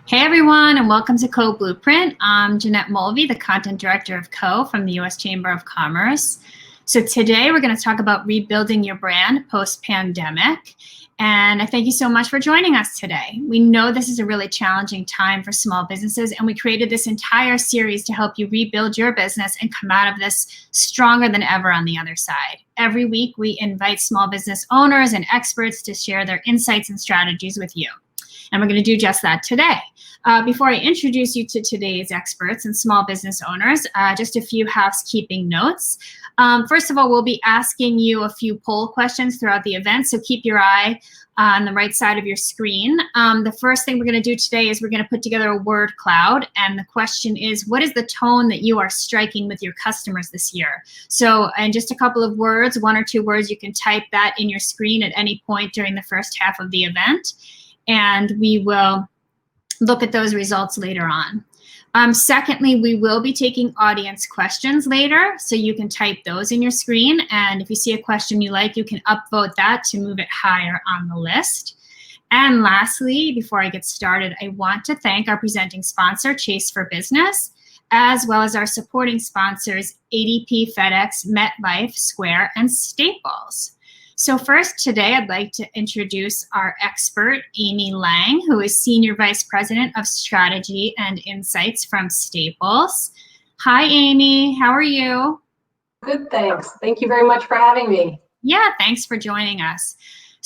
Hey everyone, and welcome to Co Blueprint. I'm Jeanette Mulvey, the content director of Co from the U.S. Chamber of Commerce. So today we're going to talk about rebuilding your brand post-pandemic. And I thank you so much for joining us today. We know this is a really challenging time for small businesses, and we created this entire series to help you rebuild your business and come out of this stronger than ever on the other side. Every week, we invite small business owners and experts to share their insights and strategies with you. And we're going to do just that today. Before I introduce you to today's experts and small business owners, just a few housekeeping notes. First of all, we'll be asking you a few poll questions throughout the event, so keep your eye on the right side of your screen. The first thing we're going to do today is we're going to put together a word cloud, and the question is, what is the tone that you are striking with your customers this year? So in just a couple of words, 1 or 2 words, you can type that in your screen at any point during the first half of the event, and we will look at those results later on. Secondly, we will be taking audience questions later, so you can type those in your screen, and if you see a question you like, you can upvote that to move it higher on the list. And lastly, before I get started, I want to thank our presenting sponsor, Chase for Business, as well as our supporting sponsors, ADP, FedEx, MetLife, Square, and Staples. So first, today, I'd like to introduce our expert, Amy Lang, who is Senior Vice President of Strategy and Insights from Staples. Hi, Amy. How are you? Good, thanks. Thank you very much for having me. Yeah, thanks for joining us.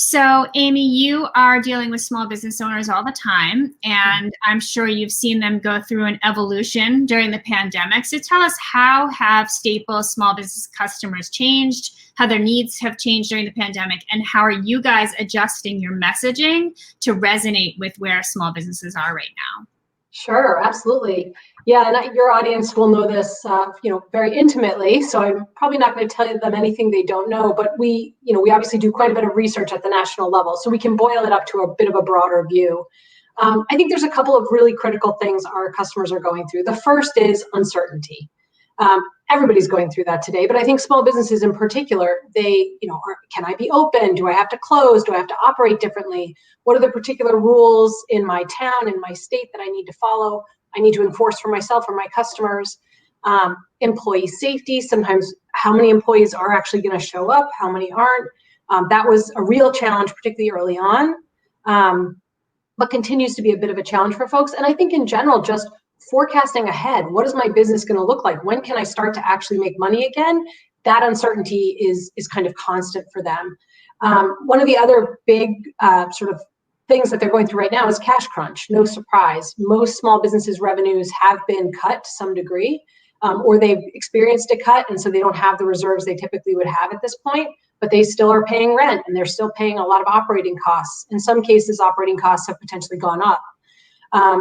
So, Amy, you are dealing with small business owners all the time, and I'm sure you've seen them go through an evolution during the pandemic. So tell us, how have Staples small business customers changed, how their needs have changed during the pandemic, and how are you guys adjusting your messaging to resonate with where small businesses are right now? Sure, absolutely. Yeah, and your audience will know this, very intimately. So I'm probably not going to tell them anything they don't know. But we obviously do quite a bit of research at the national level, so we can boil it up to a bit of a broader view. I think there's a couple of really critical things our customers are going through. The first is uncertainty. Everybody's going through that today, but I think small businesses in particular, can I be open? Do I have to close? Do I have to operate differently? What are the particular rules in my town, in my state that I need to follow? I need to enforce for myself or my customers. Employee safety, sometimes how many employees are actually going to show up, how many aren't. That was a real challenge, particularly early on, but continues to be a bit of a challenge for folks. And I think in general, just forecasting ahead, what is my business going to look like? When can I start to actually make money again? That uncertainty is kind of constant for them. One of the other big sort of things that they're going through right now is cash crunch. No surprise. Most small businesses' revenues have been cut to some degree, or they've experienced a cut, and so they don't have the reserves they typically would have at this point, but they still are paying rent, and they're still paying a lot of operating costs. In some cases, operating costs have potentially gone up.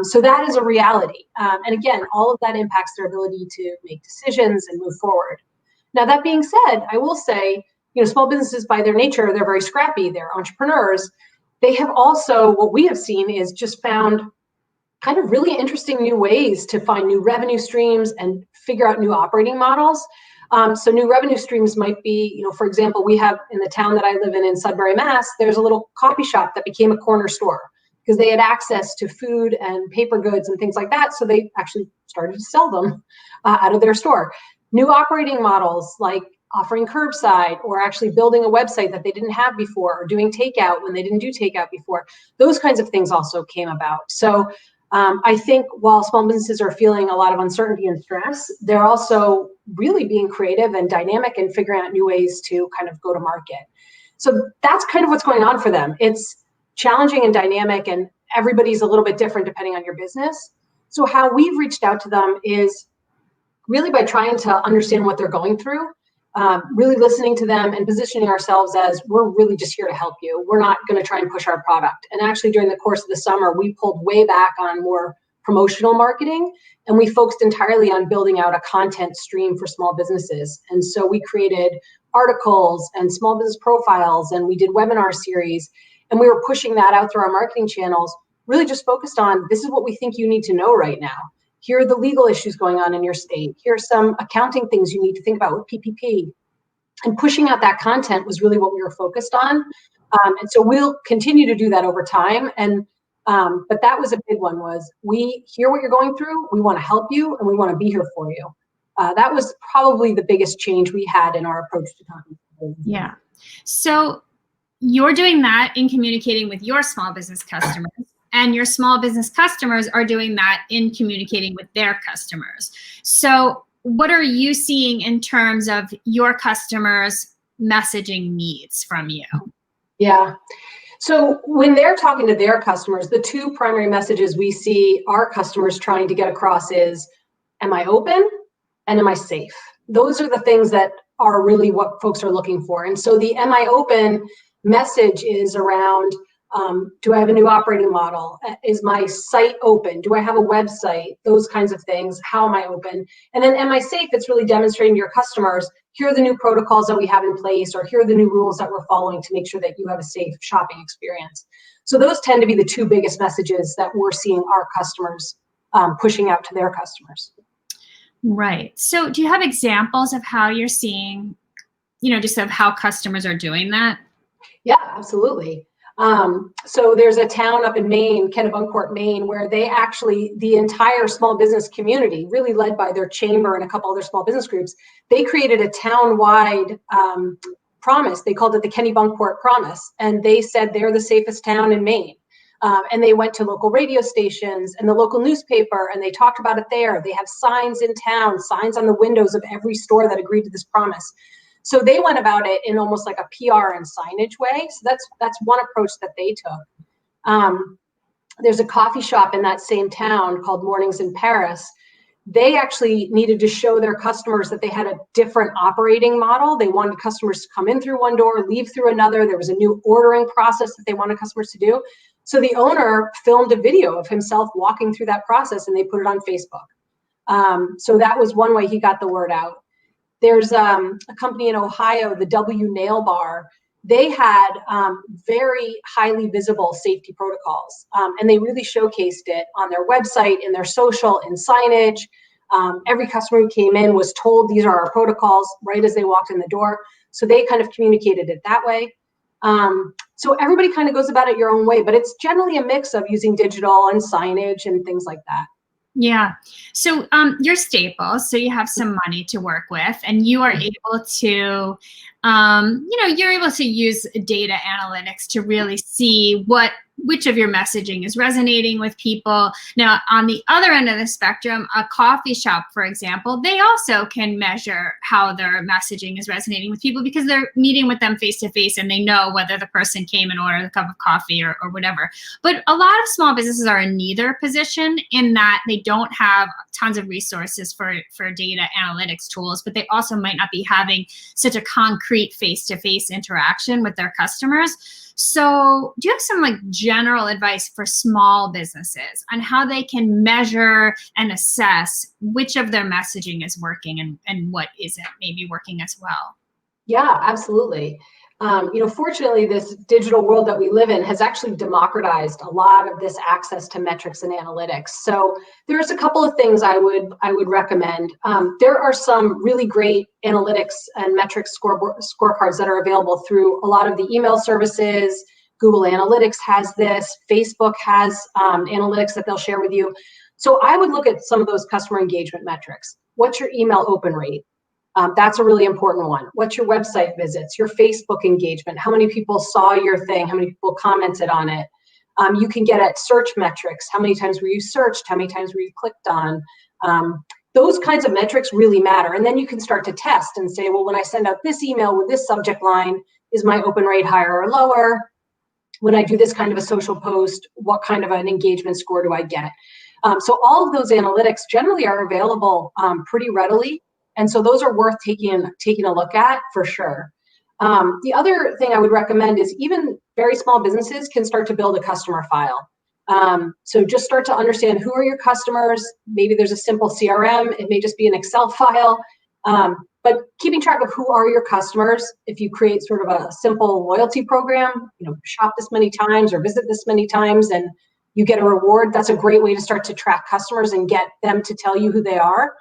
So that is a reality. And again, all of that impacts their ability to make decisions and move forward. Now, that being said, I will say, small businesses by their nature, they're very scrappy. They're entrepreneurs. They have also, what we have seen is just found kind of really interesting new ways to find new revenue streams and figure out new operating models. So new revenue streams might be, for example, we have in the town that I live in Sudbury, Mass, there's a little coffee shop that became a corner store, because they had access to food and paper goods and things like that. So they actually started to sell them out of their store. New operating models like offering curbside, or actually building a website that they didn't have before, or doing takeout when they didn't do takeout before. Those kinds of things also came about. So I think while small businesses are feeling a lot of uncertainty and stress, they're also really being creative and dynamic and figuring out new ways to kind of go to market. So that's kind of what's going on for them. It's challenging and dynamic, and everybody's a little bit different depending on your business. So how we've reached out to them is really by trying to understand what they're going through, really listening to them and positioning ourselves as, we're really just here to help you. We're not going to try and push our product. And actually during the course of the summer, we pulled way back on more promotional marketing, and we focused entirely on building out a content stream for small businesses. And so we created articles and small business profiles, and we did webinar series. And we were pushing that out through our marketing channels, really just focused on, this is what we think you need to know right now. Here are the legal issues going on in your state. Here are some accounting things you need to think about with PPP. And pushing out that content was really what we were focused on. And so we'll continue to do that over time. And But that was a big one, was we hear what you're going through, we want to help you, and we want to be here for you. That was probably the biggest change we had in our approach to talking. Yeah. So you're doing that in communicating with your small business customers, and your small business customers are doing that in communicating with their customers. So what are you seeing in terms of your customers' messaging needs from you? Yeah. So when they're talking to their customers, the two primary messages we see our customers trying to get across is, am I open and am I safe? Those are the things that are really what folks are looking for. And so the am I open message is around, do I have a new operating model? Is my site open? Do I have a website? Those kinds of things. How am I open? And then am I safe? It's really demonstrating to your customers, here are the new protocols that we have in place, or here are the new rules that we're following to make sure that you have a safe shopping experience. So those tend to be the two biggest messages that we're seeing our customers pushing out to their customers. Right. So do you have examples of how you're seeing, just of how customers are doing that? Yeah, absolutely. So there's a town up in Maine, Kennebunkport, Maine, where they actually, the entire small business community, really led by their chamber and a couple other small business groups, they created a town-wide promise. They called it the Kennebunkport Promise. And they said they're the safest town in Maine. And they went to local radio stations and the local newspaper, and they talked about it there. They have signs in town, signs on the windows of every store that agreed to this promise. So they went about it in almost like a PR and signage way. So that's one approach that they took. There's a coffee shop in that same town called Mornings in Paris. They actually needed to show their customers that they had a different operating model. They wanted customers to come in through one door, leave through another. There was a new ordering process that they wanted customers to do. So the owner filmed a video of himself walking through that process, and they put it on Facebook. So that was one way he got the word out. There's a company in Ohio, the W Nail Bar. They had very highly visible safety protocols, and they really showcased it on their website, in their social, in signage. Every customer who came in was told these are our protocols right as they walked in the door. So they kind of communicated it that way. So everybody kind of goes about it your own way, but it's generally a mix of using digital and signage and things like that. Yeah. So you're staples, so you have some money to work with, and you are able to, you're able to use data analytics to really see which of your messaging is resonating with people. Now, on the other end of the spectrum, a coffee shop, for example, they also can measure how their messaging is resonating with people because they're meeting with them face to face, and they know whether the person came and ordered a cup of coffee or whatever. But a lot of small businesses are in neither position, in that they don't have tons of resources for data analytics tools, but they also might not be having such a concrete face-to-face interaction with their customers. So do you have some general advice for small businesses on how they can measure and assess which of their messaging is working and what isn't maybe working as well? Yeah, absolutely. Fortunately, this digital world that we live in has actually democratized a lot of this access to metrics and analytics. So there's a couple of things I would recommend. There are some really great analytics and metrics scorecards that are available through a lot of the email services. Google Analytics has this. Facebook has analytics that they'll share with you. So I would look at some of those customer engagement metrics. What's your email open rate? That's a really important one. What's your website visits, your Facebook engagement? How many people saw your thing? How many people commented on it? You can get at search metrics. How many times were you searched? How many times were you clicked on? Those kinds of metrics really matter. And then you can start to test and say, well, when I send out this email with this subject line, is my open rate higher or lower? When I do this kind of a social post, what kind of an engagement score do I get? So all of those analytics generally are available pretty readily. And so those are worth taking a look at for sure. The other thing I would recommend is even very small businesses can start to build a customer file. So just start to understand who are your customers. Maybe there's a simple CRM. It may just be an Excel file. But keeping track of who are your customers, if you create sort of a simple loyalty program, shop this many times or visit this many times and you get a reward, that's a great way to start to track customers and get them to tell you who they are.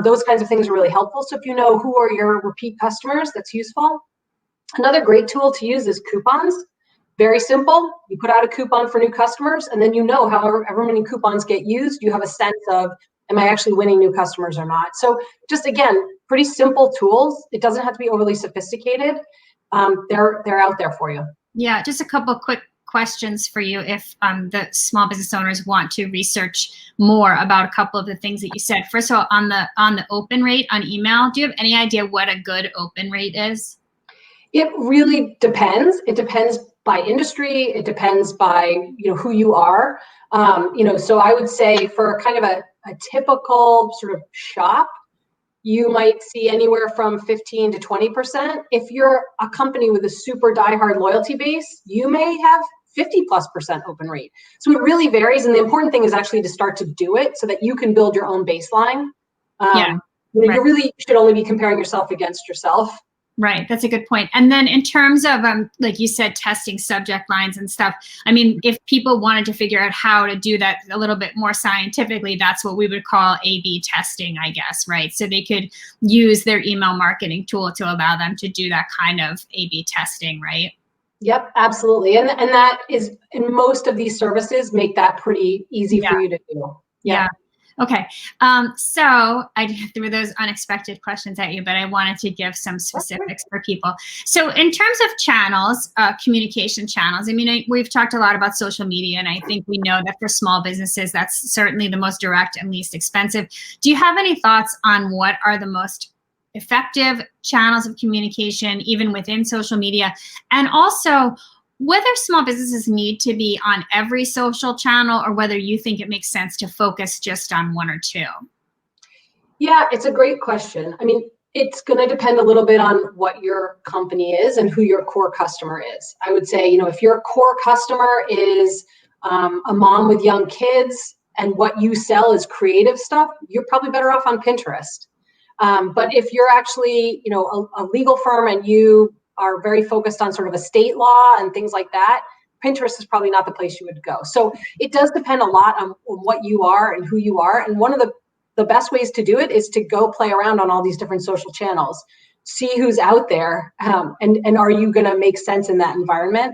Those kinds of things are really helpful. So if you know who are your repeat customers, that's useful. Another great tool to use is coupons. Very simple. You put out a coupon for new customers, and then however many coupons get used, you have a sense of, am I actually winning new customers or not? So just, again, pretty simple tools. It doesn't have to be overly sophisticated. They're out there for you. Yeah, just a couple quick questions for you if the small business owners want to research more about a couple of the things that you said. First of all, on the open rate on email, do you have any idea what a good open rate is? It really depends. It depends by industry. It depends by who you are. So I would say for kind of a typical sort of shop, you might see anywhere from 15 to 20%. If you're a company with a super diehard loyalty base, you may have 50+% open rate. So it really varies. And the important thing is actually to start to do it so that you can build your own baseline. Right. You really should only be comparing yourself against yourself. Right. That's a good point. And then in terms of, like you said, testing subject lines and stuff, I mean, if people wanted to figure out how to do that a little bit more scientifically, that's what we would call A/B testing, I guess, right? So they could use their email marketing tool to allow them to do that kind of A/B testing, right? Yep, absolutely. And that is, in most of these services, make that pretty easy for you to do. Yeah. Okay. So I threw those unexpected questions at you, but I wanted to give some specifics for people. So in terms of channels, communication channels, I mean, we've talked a lot about social media, and I think we know that for small businesses, that's certainly the most direct and least expensive. Do you have any thoughts on what are the most effective channels of communication, even within social media? And also, whether small businesses need to be on every social channel or whether you think it makes sense to focus just on one or two? Yeah, it's a great question. I mean, it's going to depend a little bit on what your company is and who your core customer is. I would say, if your core customer is a mom with young kids and what you sell is creative stuff, you're probably better off on Pinterest. But if you're actually, a legal firm and you are very focused on sort of estate law and things like that, Pinterest is probably not the place you would go. So it does depend a lot on what you are and who you are. And one of the best ways to do it is to go play around on all these different social channels, see who's out there, and are you going to make sense in that environment?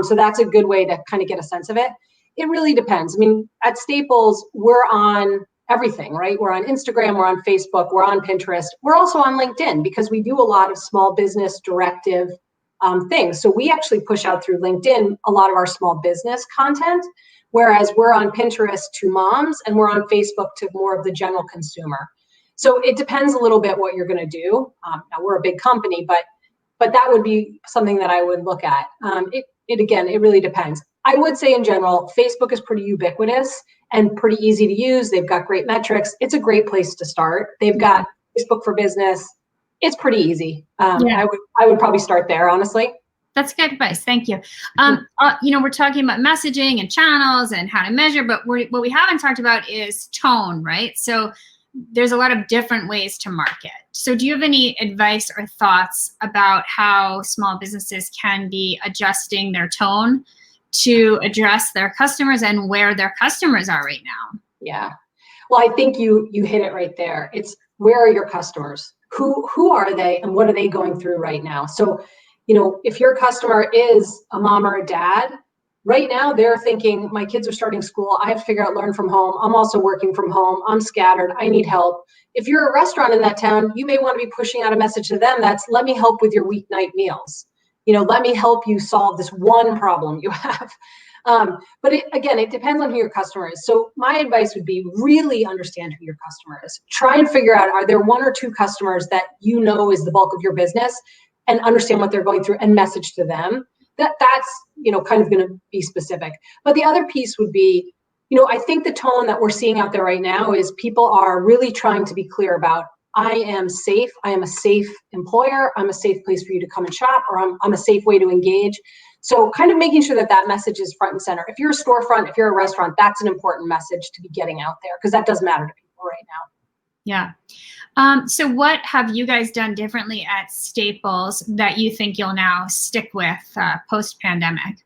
So that's a good way to kind of get a sense of it. It really depends. I mean, at Staples, we're on everything, right? We're on Instagram, we're on Facebook, we're on Pinterest. We're also on LinkedIn because we do a lot of small business directive things. So we actually push out through LinkedIn a lot of our small business content, whereas we're on Pinterest to moms and we're on Facebook to more of the general consumer. So it depends a little bit what you're going to do. Now we're a big company, but that would be something that I would look at. It really depends. I would say in general, Facebook is pretty ubiquitous and pretty easy to use. They've got great metrics. It's a great place to start. They've got Facebook for Business. It's pretty easy. I would probably start there, honestly. That's good advice. Thank you. We're talking about messaging and channels and how to measure, but what we haven't talked about is tone, right? So there's a lot of different ways to market. So do you have any advice or thoughts about how small businesses can be adjusting their tone to address their customers and where their customers are right now? Yeah. Well, I think you hit it right there. It's where are your customers? Who are they and what are they going through right now? So, if your customer is a mom or a dad, right now they're thinking, my kids are starting school. I have to figure out learn from home. I'm also working from home. I'm scattered. I need help. If you're a restaurant in that town, you may want to be pushing out a message to them that's, let me help with your weeknight meals. Let me help you solve this one problem you have. But it depends on who your customer is. So my advice would be really understand who your customer is. Try and figure out, are there one or two customers that is the bulk of your business, and understand what they're going through and message to them. That's kind of going to be specific. But the other piece would be, I think the tone that we're seeing out there right now is people are really trying to be clear about, I am safe. I am a safe employer. I'm a safe place for you to come and shop, or I'm a safe way to engage. So kind of making sure that message is front and center. If you're a storefront, if you're a restaurant, that's an important message to be getting out there, because that does matter to people right now. Yeah. So what have you guys done differently at Staples that you think you'll now stick with post-pandemic?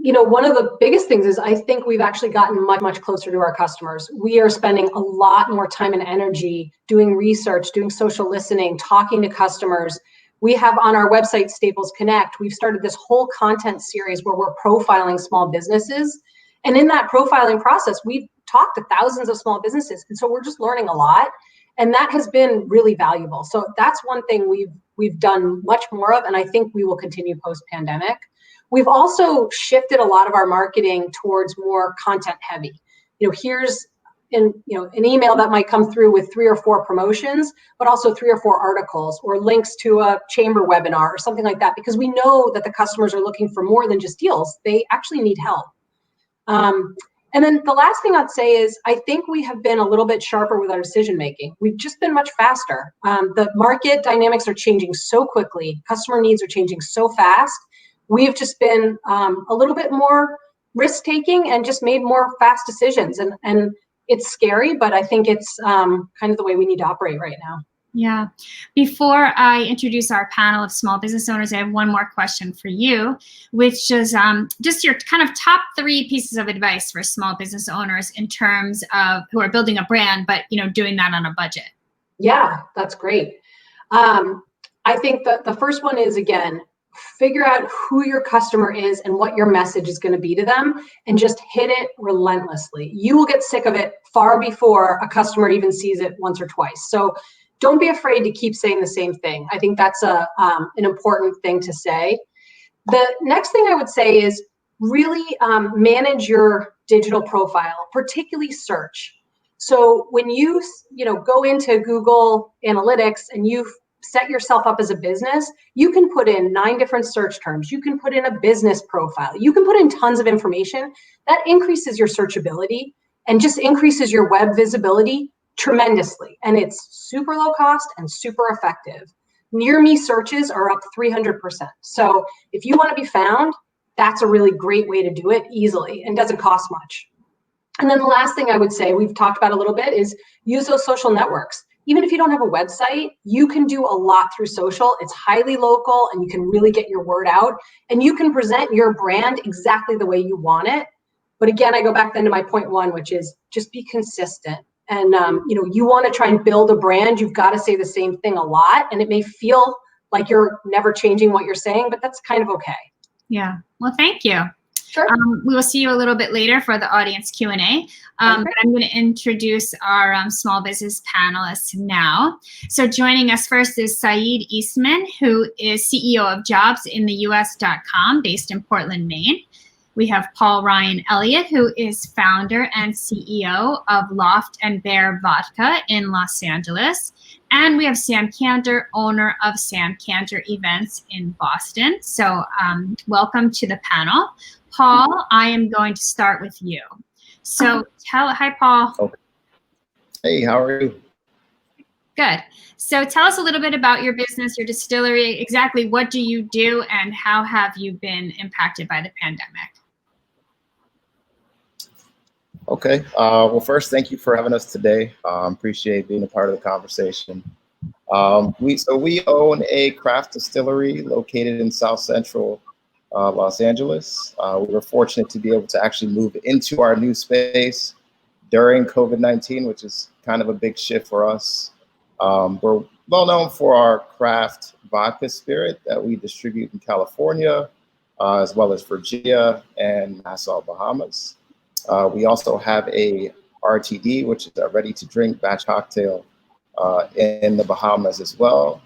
One of the biggest things is I think we've actually gotten much, much closer to our customers. We are spending a lot more time and energy doing research, doing social listening, talking to customers. we have on our website, Staples Connect, we've started this whole content series where we're profiling small businesses. And in that profiling process, we've talked to thousands of small businesses. And so we're just learning a lot. And that has been really valuable. So that's one thing we've done much more of, and I think we will continue post-pandemic. We've also shifted a lot of our marketing towards more content heavy. Here's an email that might come through with 3 or 4 promotions, but also 3 or 4 articles or links to a chamber webinar or something like that, because we know that the customers are looking for more than just deals. They actually need help. And then the last thing I'd say is I think we have been a little bit sharper with our decision making. We've just been much faster. The market dynamics are changing so quickly. Customer needs are changing so fast. We've just been a little bit more risk taking and just made more fast decisions. And it's scary, but I think it's kind of the way we need to operate right now. Yeah. Before I introduce our panel of small business owners, I have one more question for you, which is just your kind of top 3 pieces of advice for small business owners in terms of who are building a brand, but doing that on a budget. Yeah, that's great. I think that the first one is, again, figure out who your customer is and what your message is going to be to them, and just hit it relentlessly. You will get sick of it far before a customer even sees it once or twice. So don't be afraid to keep saying the same thing. I think that's an important thing to say. The next thing I would say is really manage your digital profile, particularly search. So when you go into Google Analytics and you set yourself up as a business, you can put in 9 different search terms. You can put in a business profile. You can put in tons of information. That increases your searchability and just increases your web visibility tremendously. And it's super low cost and super effective. Near me searches are up 300%. So if you want to be found, that's a really great way to do it easily and doesn't cost much. And then the last thing I would say, we've talked about a little bit, is use those social networks. Even if you don't have a website, you can do a lot through social. It's highly local and you can really get your word out and you can present your brand exactly the way you want it. But again, I go back then to my point 1, which is just be consistent. And you want to try and build a brand, you've got to say the same thing a lot. And it may feel like you're never changing what you're saying, but that's kind of okay. Yeah. Well, thank you. Sure. We will see you a little bit later for the audience Q&A. Okay. But I'm going to introduce our small business panelists now. So joining us first is Saïd Eastman, who is CEO of JobsInTheUS.com, based in Portland, Maine. We have Paul Ryan Elliott, who is founder and CEO of Loft and Bear Vodka in Los Angeles. And we have Sam Kanter, owner of Sam Kanter Events in Boston. So welcome to the panel. Paul, I am going to start with you. So hi, Paul. Okay. Hey, how are you? Good. So tell us a little bit about your business, your distillery. Exactly what do you do and how have you been impacted by the pandemic? Okay. Well, first, thank you for having us today. Appreciate being a part of the conversation. We own a craft distillery located in South Central Los Angeles. We were fortunate to be able to actually move into our new space during COVID-19, which is kind of a big shift for us. We're well known for our craft vodka spirit that we distribute in California, as well as Virginia and Nassau, Bahamas. We also have a RTD, which is a ready-to-drink batch cocktail in the Bahamas as well.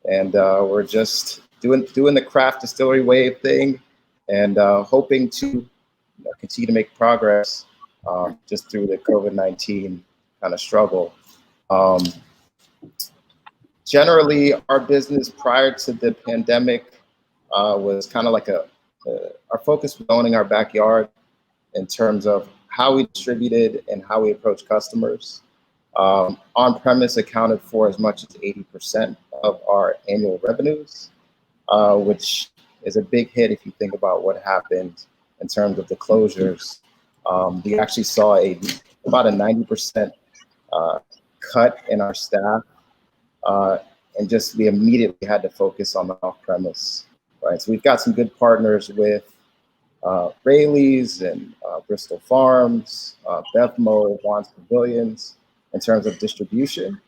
And we're just doing the craft distillery wave thing and hoping to continue to make progress just through the COVID-19 kind of struggle. Generally, our business prior to the pandemic was kind of like our focus was owning our backyard in terms of how we distributed and how we approach customers. On-premise accounted for as much as 80% of our annual revenues, which is a big hit if you think about what happened in terms of the closures. We actually saw about a 90% cut in our staff, and just we immediately had to focus on the off-premise, right? So we've got some good partners with Rayleigh's and Bristol Farms, Bevmo, Juan's Pavilions in terms of distribution.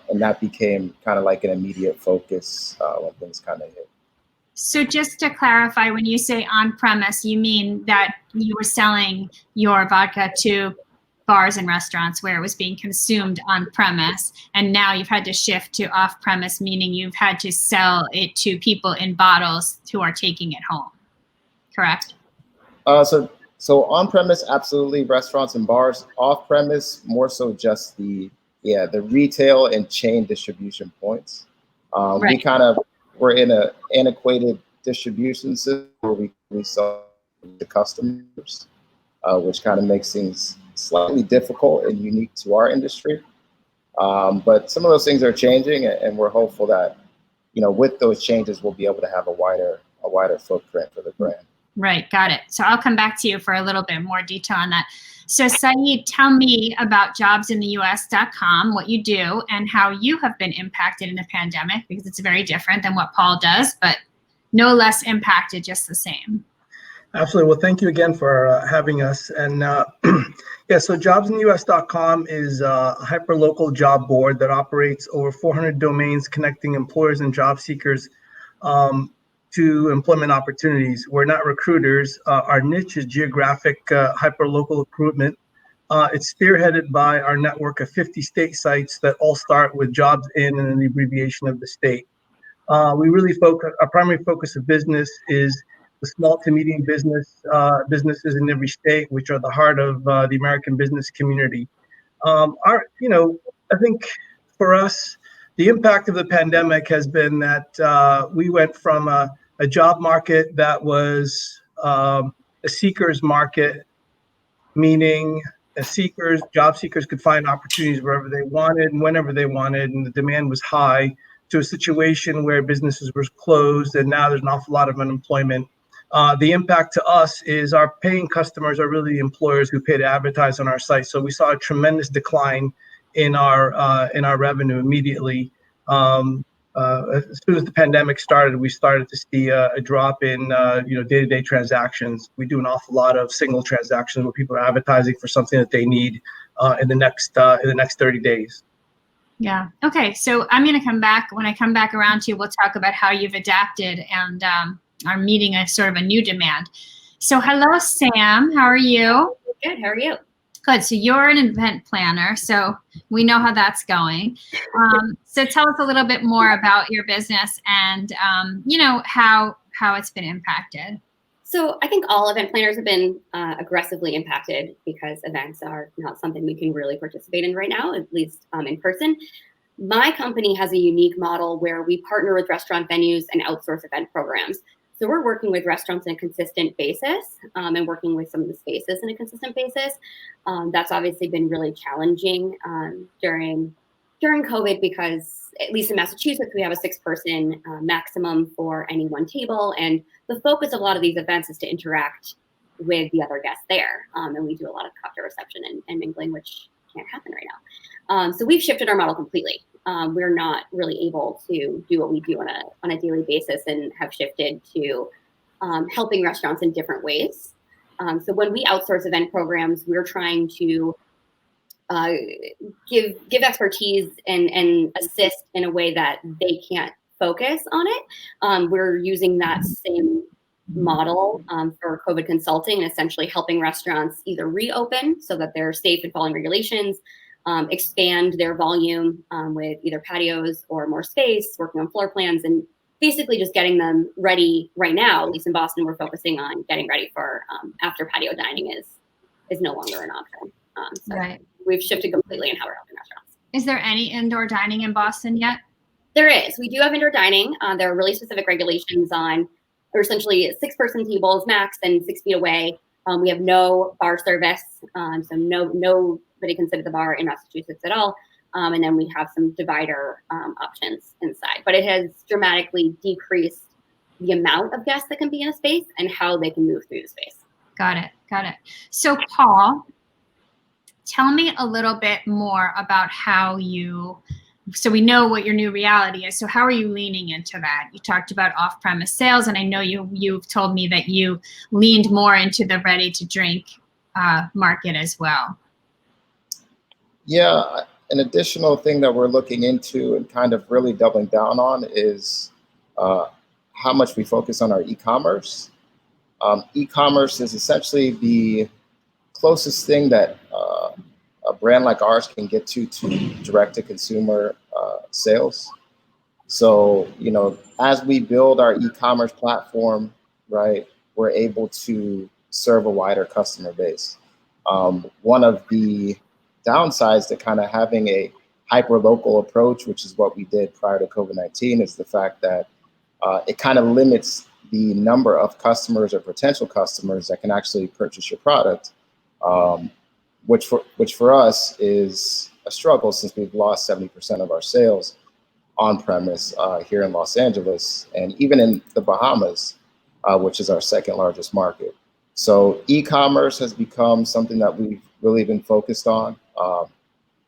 And that became kind of like an immediate focus when things kind of hit. So just to clarify, when you say on-premise, you mean that you were selling your vodka to bars and restaurants where it was being consumed on-premise, and now you've had to shift to off-premise, meaning you've had to sell it to people in bottles who are taking it home, correct? So on-premise, absolutely, restaurants and bars. Off-premise, more so just the retail and chain distribution points. Right. We kind of were in an antiquated distribution system where we sell to customers, which kind of makes things slightly difficult and unique to our industry. But some of those things are changing, and we're hopeful that, with those changes, we'll be able to have a wider footprint for the brand. Right, got it. So I'll come back to you for a little bit more detail on that. So Saïd, tell me about jobsintheus.com, what you do, and how you have been impacted in the pandemic, because it's very different than what Paul does, but no less impacted, just the same. Absolutely. Well, thank you again for having us. And so jobsintheus.com is a hyper-local job board that operates over 400 domains connecting employers and job seekers to employment opportunities. We're not recruiters. Our niche is geographic hyper-local recruitment. It's spearheaded by our network of 50 state sites that all start with jobs in and the abbreviation of the state. We really focus, our primary focus of business is the small to medium businesses in every state, which are the heart of the American business community. I think for us, the impact of the pandemic has been that we went from a job market that was a seeker's market, meaning job seekers could find opportunities wherever they wanted and whenever they wanted, and the demand was high, to a situation where businesses were closed and now there's an awful lot of unemployment. The impact to us is our paying customers are really the employers who pay to advertise on our site. So we saw a tremendous decline in our revenue immediately. As soon as the pandemic started, we started to see a drop in day-to-day transactions. We do an awful lot of single transactions where people are advertising for something that they need in the next 30 days. Yeah. Okay. So I'm going to come back. When I come back around to you, we'll talk about how you've adapted and are meeting a sort of a new demand. So hello, Sam. How are you? Good. How are you? Good. So you're an event planner, so we know how that's going. So tell us a little bit more about your business and, how it's been impacted. So I think all event planners have been aggressively impacted because events are not something we can really participate in right now, at least in person. My company has a unique model where we partner with restaurant venues and outsource event programs. So we're working with restaurants on a consistent basis and working with some of the spaces on a consistent basis. That's obviously been really challenging during COVID because, at least in Massachusetts, we have a 6-person maximum for any one table. And the focus of a lot of these events is to interact with the other guests there. And we do a lot of cocktail reception and mingling, which can't happen right now. So we've shifted our model completely. We're not really able to do what we do on a daily basis and have shifted to helping restaurants in different ways. So when we outsource event programs, we're trying to give expertise and assist in a way that they can't focus on it. We're using that same model for COVID consulting and essentially helping restaurants either reopen so that they're safe and following regulations, expand their volume with either patios or more space, working on floor plans, and basically just getting them ready right now. At least in Boston, we're focusing on getting ready for after patio dining is no longer an option. So right. We've shifted completely in how we're helping restaurants. Is there any indoor dining in Boston yet? There is. We do have indoor dining. There are really specific regulations on, or essentially 6-person tables max and 6 feet away. We have no bar service, so nobody can sit at the bar in Massachusetts at all. And then we have some divider options inside. But it has dramatically decreased the amount of guests that can be in a space and how they can move through the space. Got it. So Paul, tell me a little bit more about how so we know what your new reality is. So how are you leaning into that? You talked about off-premise sales, and I know you've told me that you leaned more into the ready-to-drink market as well. Yeah, an additional thing that we're looking into and kind of really doubling down on is how much we focus on our e-commerce. E-commerce is essentially the closest thing that a brand like ours can get to direct-to-consumer sales. So, as we build our e-commerce platform, right, we're able to serve a wider customer base. One of the downsides to kind of having a hyper-local approach, which is what we did prior to COVID-19, is the fact that it kind of limits the number of customers or potential customers that can actually purchase your product, which for us is a struggle since we've lost 70% of our sales on premise here in Los Angeles and even in the Bahamas, which is our second largest market. So e-commerce has become something that we've really been focused on,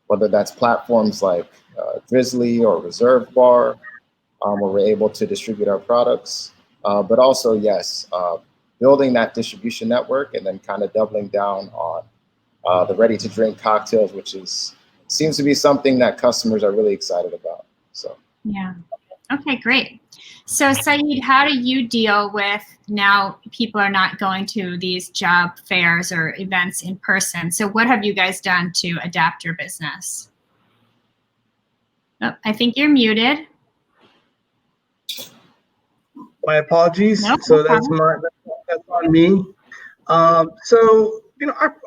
whether that's platforms like Drizzly or Reserve Bar, where we're able to distribute our products, but also, yes, building that distribution network and then kind of doubling down on the ready-to-drink cocktails, which seems to be something that customers are really excited about. So yeah. Okay, great. So Saïd, how do you deal with now people are not going to these job fairs or events in person? So what have you guys done to adapt your business? Oh, I think you're muted. My apologies. No, So no that's on me. So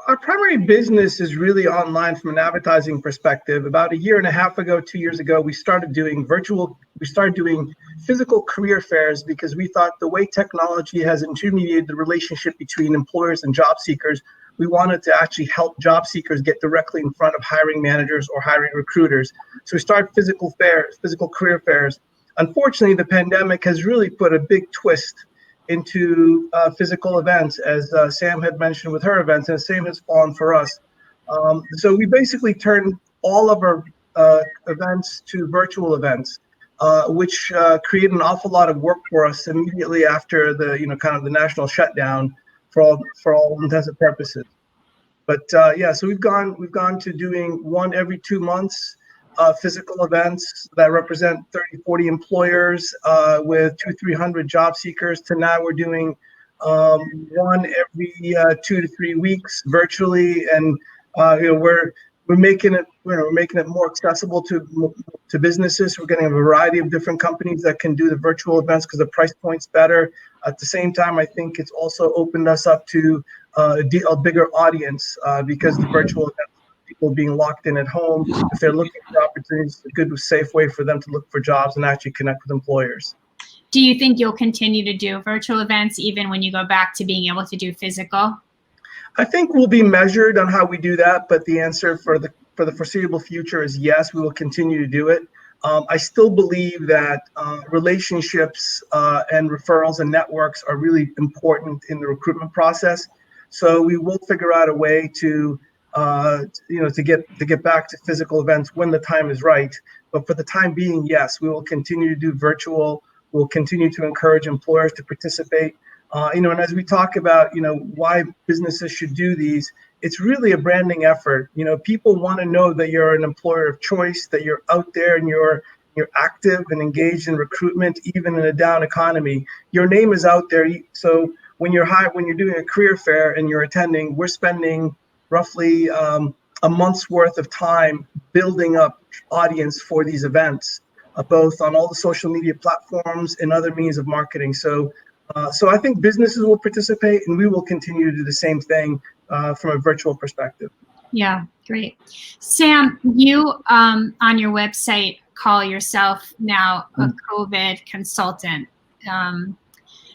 our primary business is really online from an advertising perspective. About 1.5 years ago, 2 years ago, we started doing physical career fairs because we thought the way technology has intermediated the relationship between employers and job seekers, we wanted to actually help job seekers get directly in front of hiring managers or hiring recruiters. So we started physical career fairs. Unfortunately, the pandemic has really put a big twist into physical events, as Sam had mentioned with her events, and the same has fallen for us. So we basically turned all of our events to virtual events, which created an awful lot of work for us immediately after the kind of the national shutdown for all intents and purposes. But yeah, so we've gone to doing one every 2 months. Physical events that represent 30-40 employers with 200-300 job seekers, to now we're doing one every 2 to 3 weeks virtually, and we're making it more accessible to businesses. We're getting a variety of different companies that can do the virtual events because the price point's better. At the same time, I think it's also opened us up to a bigger audience because the virtual events, people being locked in at home, if they're looking for opportunities, it's a good, safe way for them to look for jobs and actually connect with employers. Do you think you'll continue to do virtual events even when you go back to being able to do physical? I think we'll be measured on how we do that, but the answer for the foreseeable future is yes, we will continue to do it. I still believe that relationships and referrals and networks are really important in the recruitment process. So we will figure out a way to get back to physical events when the time is right. But for the time being, yes, we will continue to do virtual. We'll continue to encourage employers to participate. And as we talk about, why businesses should do these, it's really a branding effort. People want to know that you're an employer of choice, that you're out there and you're active and engaged in recruitment, even in a down economy. Your name is out there. So when you're doing a career fair and you're attending, we're spending roughly a month's worth of time building up audience for these events, both on all the social media platforms and other means of marketing. So I think businesses will participate, and we will continue to do the same thing from a virtual perspective. Yeah, great. Sam, you on your website call yourself now a COVID consultant.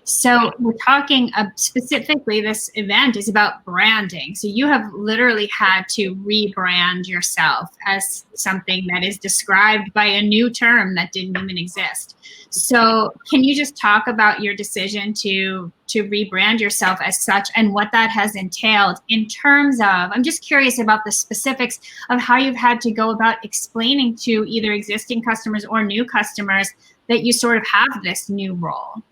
So we're talking specifically, this event is about branding. So you have literally had to rebrand yourself as something that is described by a new term that didn't even exist. So can you just talk about your decision to rebrand yourself as such and what that has entailed in terms of, I'm just curious about the specifics of how you've had to go about explaining to either existing customers or new customers that you sort of have this new role.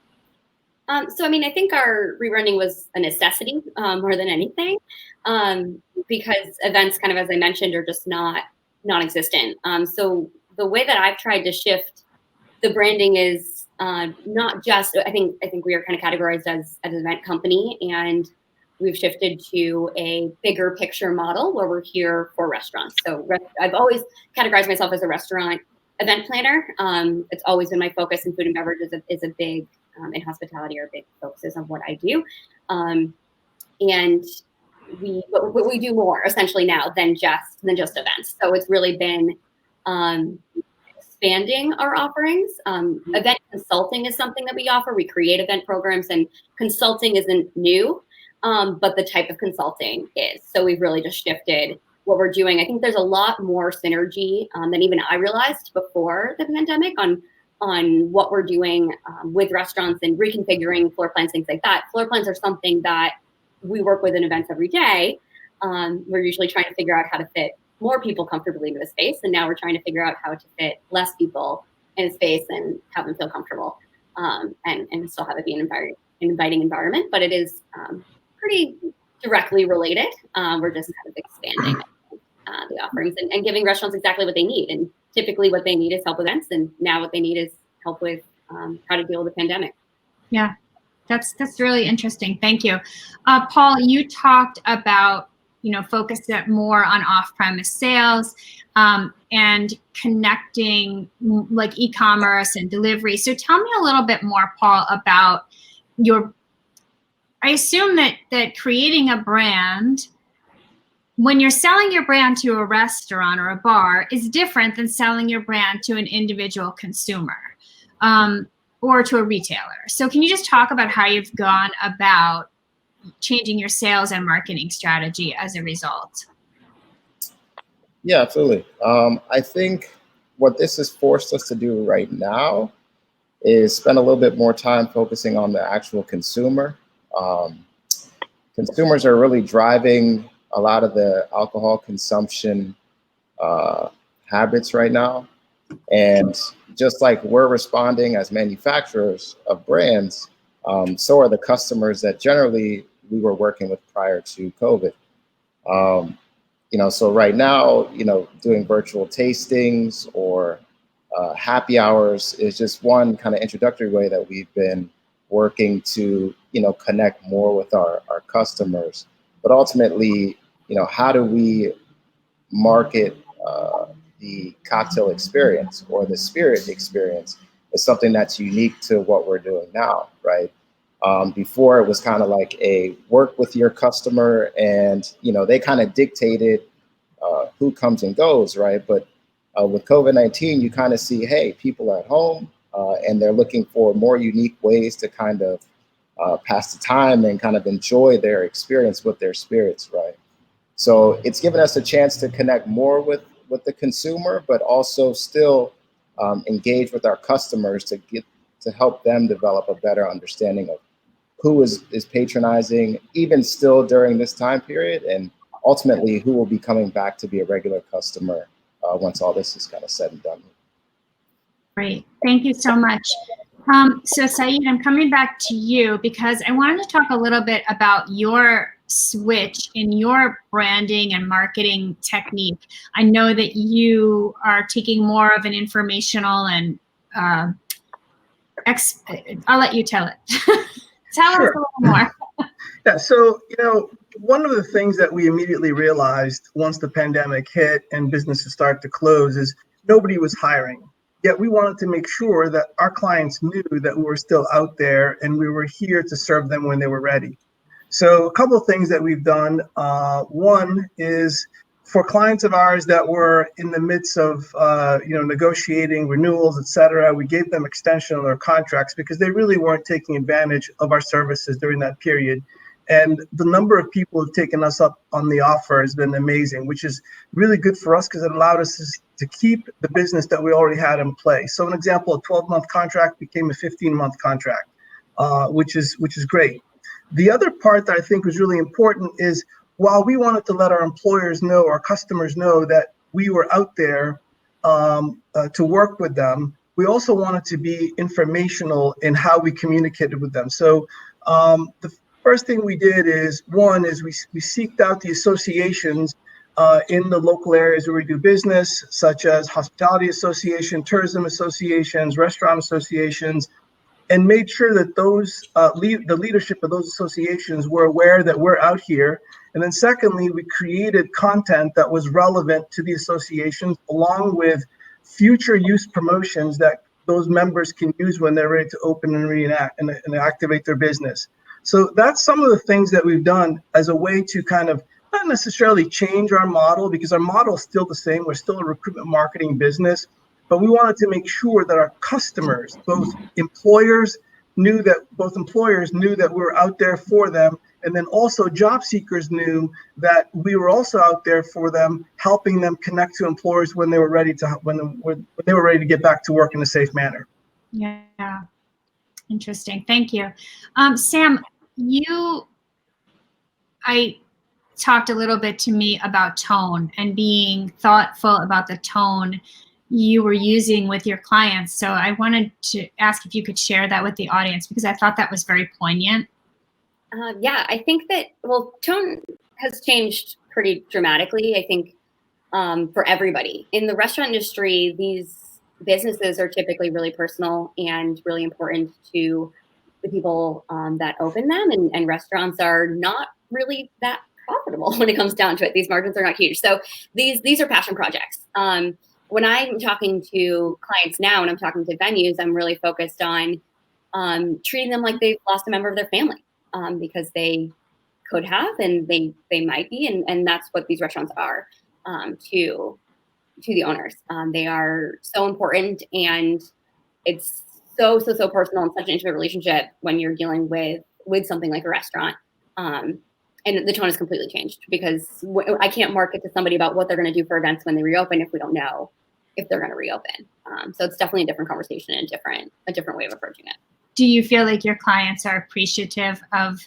So, I think our rebranding was a necessity more than anything, because events, kind of as I mentioned, are just not non-existent. So the way that I've tried to shift the branding is not just, I think we are kind of categorized as an event company, and we've shifted to a bigger picture model where we're here for restaurants. So I've always categorized myself as a restaurant event planner. It's always been my focus, and food and beverage is a big, in hospitality, are big focuses of what I do. And we do more essentially now than just events. So it's really been expanding our offerings. Event consulting is something that we offer. We create event programs, and consulting isn't new, but the type of consulting is. So we've really just shifted what we're doing. I think there's a lot more synergy than even I realized before the pandemic on what we're doing with restaurants and reconfiguring floor plans, things like that. Floor plans are something that we work with in events every day. We're usually trying to figure out how to fit more people comfortably into the space, and now we're trying to figure out how to fit less people in a space and have them feel comfortable, and still have it be an inviting environment. But it is pretty directly related. We're just kind of expanding the offerings and giving restaurants exactly what they need. And typically what they need is help with events, and now what they need is help with how to deal with the pandemic. Yeah, that's really interesting. Thank you. Paul, you talked about, focus it more on off-premise sales and connecting like e-commerce and delivery. So tell me a little bit more, Paul, about I assume that creating a brand, when you're selling your brand to a restaurant or a bar, is different than selling your brand to an individual consumer or to a retailer. So can you just talk about how you've gone about changing your sales and marketing strategy as a result? Yeah, absolutely. I think what this has forced us to do right now is spend a little bit more time focusing on the actual consumer. Consumers are really driving a lot of the alcohol consumption habits right now. And just like we're responding as manufacturers of brands, so are the customers that generally we were working with prior to COVID. So right now, doing virtual tastings or happy hours is just one kind of introductory way that we've been working to, connect more with our customers. But ultimately, how do we market the cocktail experience or the spirit experience is something that's unique to what we're doing now, right? Before it was kind of like a work with your customer, and they kind of dictated who comes and goes, right? But with COVID-19, you kind of see, hey, people are at home and they're looking for more unique ways to kind of pass the time and kind of enjoy their experience with their spirits, right? So it's given us a chance to connect more with the consumer, but also still engage with our customers to help them develop a better understanding of who is patronizing, even still during this time period, and ultimately who will be coming back to be a regular customer once all this is kind of said and done. Great, thank you so much. So Saïd, I'm coming back to you because I wanted to talk a little bit about your switch in your branding and marketing technique. I know that you are taking more of an informational and I'll let you tell it. Tell us a little more. Yeah, so, one of the things that we immediately realized once the pandemic hit and businesses started to close is nobody was hiring. Yet we wanted to make sure that our clients knew that we were still out there and we were here to serve them when they were ready. So a couple of things that we've done. One is for clients of ours that were in the midst of negotiating renewals, et cetera, we gave them extension on their contracts because they really weren't taking advantage of our services during that period. And the number of people who've taken us up on the offer has been amazing, which is really good for us because it allowed us to keep the business that we already had in place. So an example, a 12-month contract became a 15-month contract, which is great. The other part that I think was really important is while we wanted to let our employers know, our customers know that we were out there to work with them, we also wanted to be informational in how we communicated with them. So the first thing we did is, one is we seeked out the associations in the local areas where we do business, such as hospitality association, tourism associations, restaurant associations, and made sure that those the leadership of those associations were aware that we're out here. And then secondly, we created content that was relevant to the associations, along with future use promotions that those members can use when they're ready to open and reenact and activate their business. So that's some of the things that we've done as a way to kind of not necessarily change our model, because our model is still the same. We're still a recruitment marketing business, but we wanted to make sure that our customers, both employers knew that we were out there for them, and then also job seekers knew that we were also out there for them, helping them connect to employers when they were ready to get back to work in a safe manner. Yeah, interesting. Thank you, Sam. I talked a little bit to me about tone and being thoughtful about the tone you were using with your clients. So I wanted to ask if you could share that with the audience, because I thought that was very poignant. Yeah, I think that, well, tone has changed pretty dramatically, I think, for everybody. In the restaurant industry, these businesses are typically really personal and really important to the people that open them, and restaurants are not really that profitable when it comes down to it. These margins are not huge. So these are passion projects. When I'm talking to clients now, and I'm talking to venues, I'm really focused on treating them like they've lost a member of their family, because they could have, and they might be, and that's what these restaurants are to the owners. They are so important, and it's so personal and such an intimate relationship when you're dealing with something like a restaurant. And the tone has completely changed, because I can't market to somebody about what they're going to do for events when they reopen if we don't know if they're going to reopen. So it's definitely a different conversation and a different way of approaching it. Do you feel like your clients are appreciative of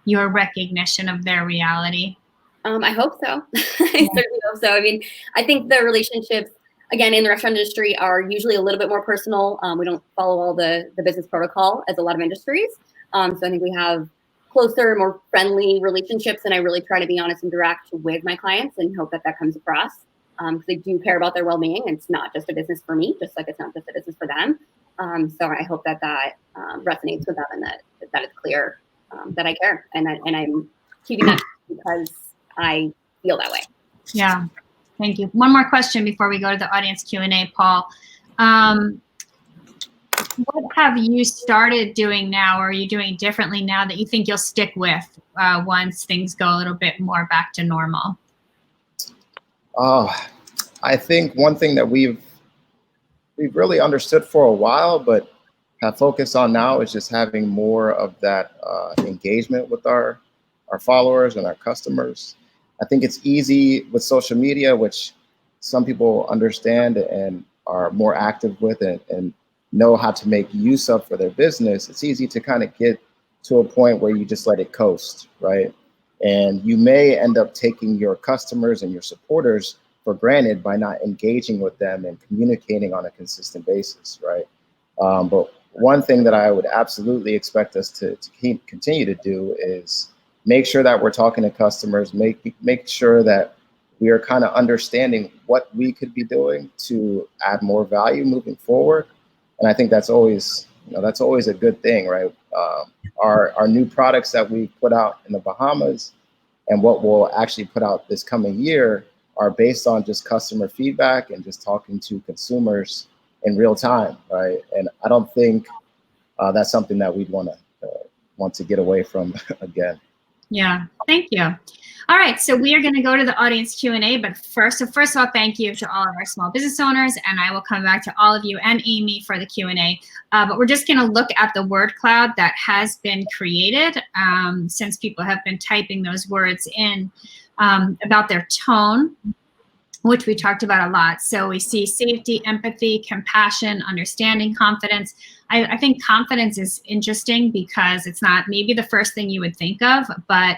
your recognition of their reality? I hope so. I certainly hope so. I mean, I think the relationships, again, in the restaurant industry are usually a little bit more personal. We don't follow all the business protocol as a lot of industries. So I think we have closer, more friendly relationships, and I really try to be honest and direct with my clients and hope that comes across, because they do care about their well-being. It's not just a business for me, just like it's not just a business for them. So I hope that resonates with them, and that it's clear that I care, and I'm keeping that because I feel that way. Yeah, thank you. One more question before we go to the audience Q&A, Paul. What have you started doing now, or are you doing differently now that you think you'll stick with once things go a little bit more back to normal? I think one thing that we've really understood for a while, but have focused on now, is just having more of that engagement with our followers and our customers. I think it's easy with social media, which some people understand and are more active with and know how to make use of for their business. It's easy to kind of get to a point where you just let it coast, right? And you may end up taking your customers and your supporters for granted by not engaging with them and communicating on a consistent basis, right? But one thing that I would absolutely expect us to continue to do is make sure that we're talking to customers, make sure that we are kind of understanding what we could be doing to add more value moving forward. And I think that's always a good thing, right? Our new products that we put out in the Bahamas and what we'll actually put out this coming year are based on just customer feedback and just talking to consumers in real time, right? And I don't think that's something that we'd want to get away from again. Yeah, thank you. All right, so we are going to go to the audience Q&A, but first of all, thank you to all of our small business owners, and I will come back to all of you and Amy for the Q&A. But we're just going to look at the word cloud that has been created since people have been typing those words in about their tone, which we talked about a lot. So we see safety, empathy, compassion, understanding, confidence. I think confidence is interesting because it's not maybe the first thing you would think of, but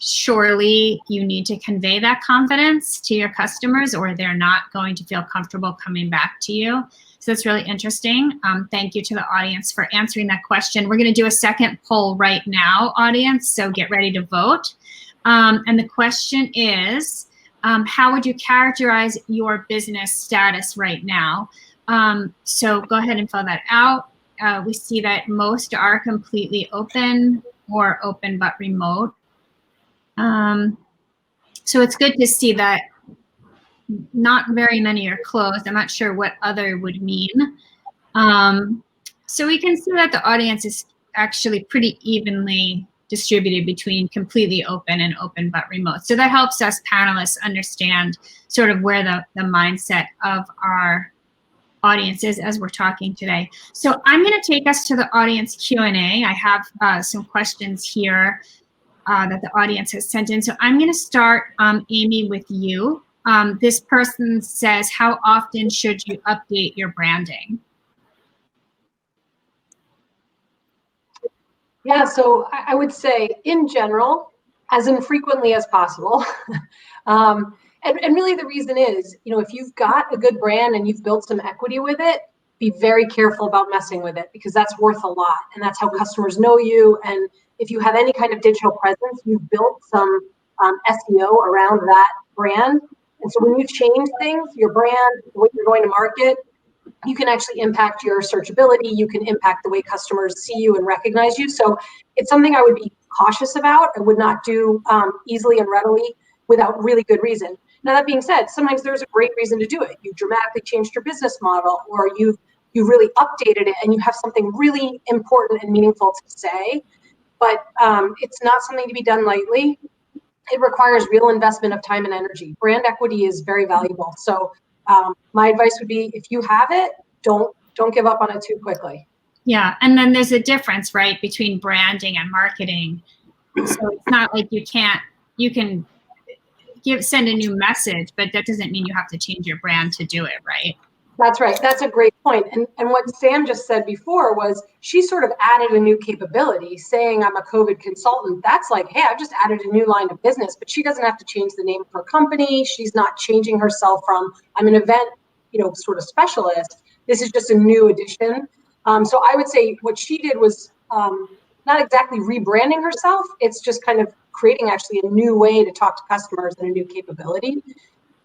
surely you need to convey that confidence to your customers or they're not going to feel comfortable coming back to you. So that's really interesting. Thank you to the audience for answering that question. We're going to do a second poll right now, audience, so get ready to vote. And the question is, how would you characterize your business status right now? So go ahead and fill that out. We see that most are completely open or open but remote. So it's good to see that not very many are closed. I'm not sure what other would mean. So we can see that the audience is actually pretty evenly distributed between completely open and open but remote. So that helps us panelists understand sort of where the mindset of our audience is as we're talking today. So I'm going to take us to the audience Q&A. I have some questions here that the audience has sent in. So I'm going to start, Amy, with you. This person says, how often should you update your branding? Yeah, so I would say in general, as infrequently as possible. And really the reason is, if you've got a good brand and you've built some equity with it, be very careful about messing with it, because that's worth a lot. And that's how customers know you. And if you have any kind of digital presence, you've built some SEO around that brand. And so when you change things, your brand, what you're going to market, you can actually impact your searchability. You can impact the way customers see you and recognize you. So it's something I would be cautious about. I would not do easily and readily without really good reason. Now, that being said, sometimes there's a great reason to do it. You dramatically changed your business model, or you've really updated it and you have something really important and meaningful to say. But it's not something to be done lightly. It requires real investment of time and energy. Brand equity is very valuable. So my advice would be, if you have it, don't give up on it too quickly. Yeah, and then there's a difference, right, between branding and marketing. So it's not like you can send a new message, but that doesn't mean you have to change your brand to do it, right? That's right. That's a great point. And what Sam just said before was she sort of added a new capability, saying I'm a COVID consultant. That's like, hey, I've just added a new line of business, but she doesn't have to change the name of her company. She's not changing herself from I'm an event, sort of specialist. This is just a new addition. So I would say what she did was not exactly rebranding herself. It's just kind of creating actually a new way to talk to customers and a new capability.